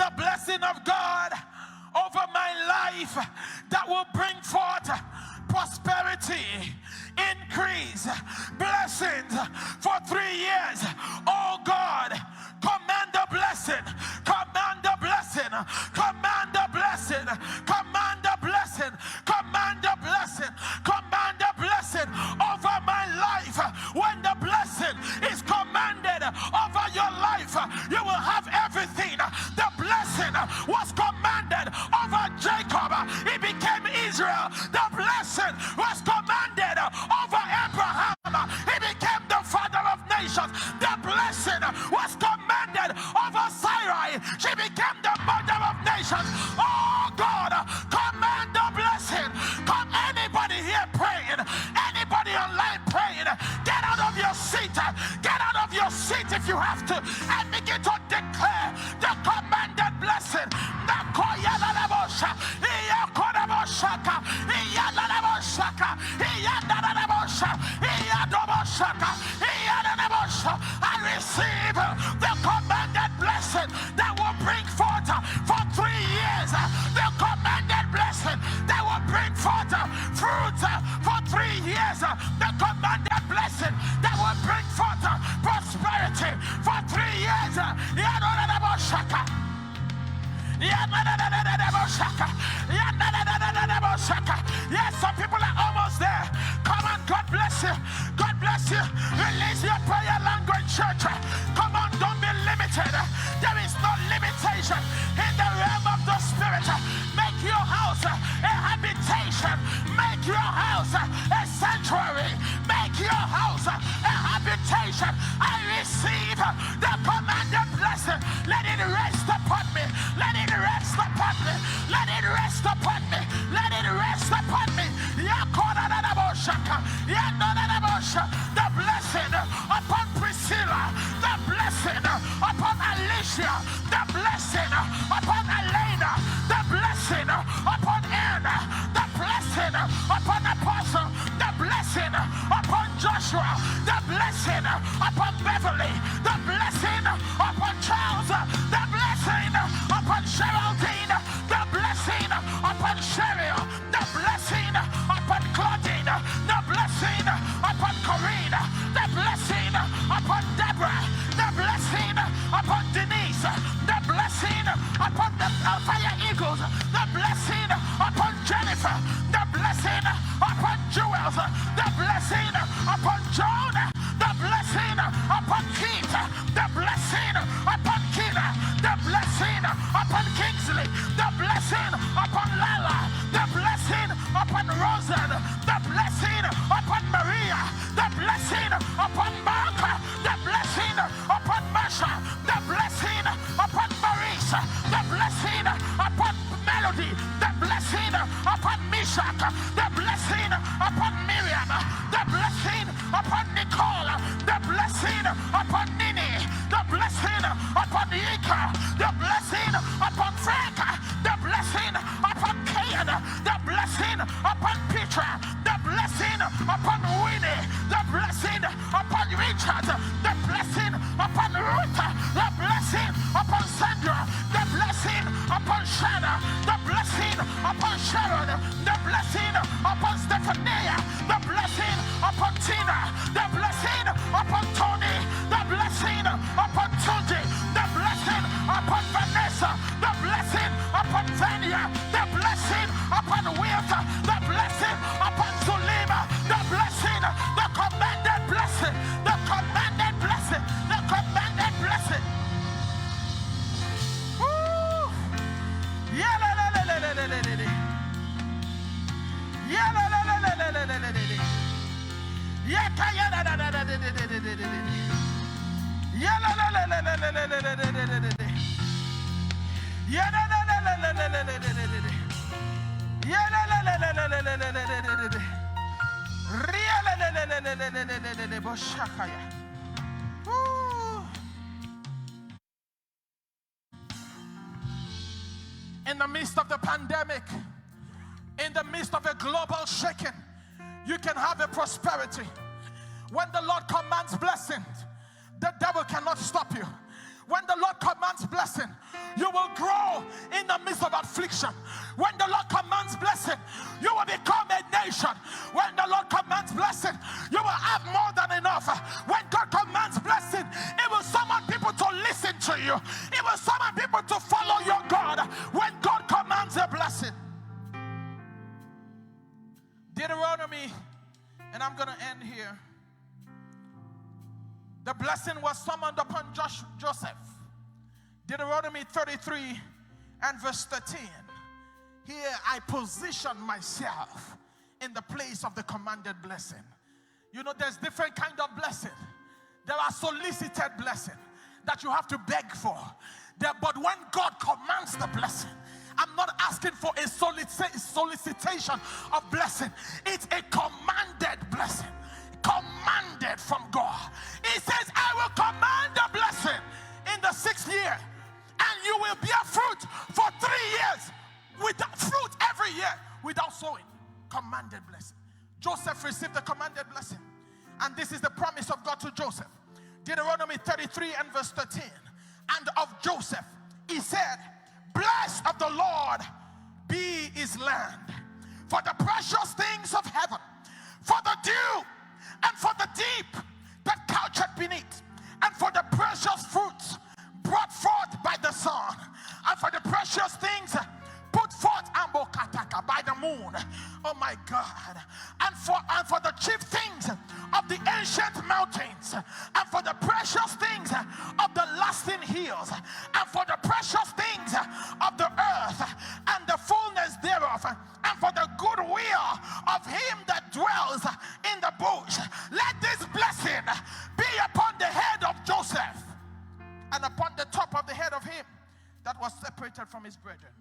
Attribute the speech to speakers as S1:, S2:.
S1: the blessing of God over my life that will bring forth prosperity, increase, blessings for 3 years. Oh God, command the blessing, command the blessing, command the blessing, command the blessing, command the blessing, command the blessing over my life. When the blessing is commanded over your life, you will have everything. The blessing was commanded over Jacob, he became Israel. The blessing was commanded over Abraham, he became the father of nations. The blessing was commanded over Sarai, she became the mother of nations. Oh God, command the blessing. Come, anybody here praying, anybody online praying, get out of your seat, get out of your seat if you have to, and begin to declare the commanded blessing. I receive the commanded blessing that will bring forth for 3 years, the commanded blessing that will bring forth fruit for 3 years, the commanded blessing that will bring forth prosperity for 3 years. Yes, some people are almost there. Come on, God bless you. God bless you. Release your prayer language, church. Come on, don't be limited. There is no limitation in the realm of the spirit. Make your house a habitation. Make your house a sanctuary. Make your house a habitation. I receive the commanded blessing. Let it rest upon me. Let it rest upon me. Let it rest upon me. Let it rest upon me. The blessing upon Priscilla. The blessing upon Alicia. The blessing upon Elena. The blessing upon Anna. The blessing upon Apostle. The blessing upon Joshua. The blessing upon Beverly. The blessing upon Charles. The blessing upon Geraldine. The blessing upon Cheryl. The blessing upon Claudine. The blessing upon Corinne. The blessing upon Deborah. The blessing upon Denise. The blessing upon the Fire Eagles. The blessing upon Jennifer. The blessing upon Jewels. The blessing upon Joan. The blessing upon Keith. The blessing upon Kina. The blessing upon Kingsley. The blessing upon Lala. The blessing upon Rosen. The blessing upon Maria. The blessing upon Mark. The blessing upon Masha. The blessing upon Maurice. The blessing upon Melody. The blessing upon Mishak. The blessing upon Miriam. The blessing upon Nicole. The blessing upon Nini. The blessing upon Ika. The blessing upon Frank. The blessing upon Cain. The blessing upon Petra. The blessing upon Winnie. The blessing upon Richard. The blessing upon Ruth. The blessing upon Sandra. The blessing upon Shanna. The blessing upon Sharon. The blessing upon Stephania. The blessing upon Tina. The blessing upon Tony. The blessing upon Tunji. The blessing upon Vanessa. The blessing upon Vania. The blessing upon Wilta. The blessing upon Zulima. The blessing, the commanded blessing. The commanded blessing. The commanded blessing. Woo! Yeah, la, la, la, la, la, la, la, la. Yeah, la, la, la, la, la, la, la, la, la. Yeah, la, la, la, la, la, la, la, la, la, la. Yeah, la, la, la, la, la, la, la, la, la, la, la, la. Yeah, la, la, la, la, la, la, la, la, la, la, la. Yeah, la, la, la, la, la, la, la, la, la, la, la. Ria, la, la, la, la, la, la, la, la, la, la, Boshakaya. Woo. In the midst of the pandemic, in the midst of a global shaking, you can have a prosperity. When the Lord commands blessing, the devil cannot stop you. When the Lord commands blessing, you will grow affliction. When the Lord commands blessing, you will become a nation. When the Lord commands blessing, you will have more than enough. When God commands blessing, it will summon people to listen to you. It will summon people to follow your God. When God commands a blessing. Deuteronomy, and I'm going to end here. The blessing was summoned upon Joseph. Deuteronomy 33 and verse 13. Here I position myself in the place of the commanded blessing. You know, there's different kind of blessing. There are solicited blessing that you have to beg for. But when God commands the blessing, I'm not asking for a solicitation of blessing. It's a commanded blessing. Commanded from God. He says, I will command a blessing in the 6th year, and you will bear fruit for 3 years, without fruit every year, without sowing. Commanded blessing. Joseph received the commanded blessing, and this is the promise of God to Joseph. Deuteronomy 33 and verse 13. And of Joseph he said, blessed of the Lord be his land, for the precious things of heaven, for the dew and for the deep that coucheth beneath, and for the precious fruits brought forth by the sun, and for the precious things put forth by the moon. Oh my God. And for the chief things of the ancient mountains, and for the precious things of the lasting hills, and for the precious things of the earth and the fullness thereof, and for the goodwill of him that dwells in the bush. Let this blessing be upon the head of Joseph, and upon the top of the head of him that was separated from his brethren.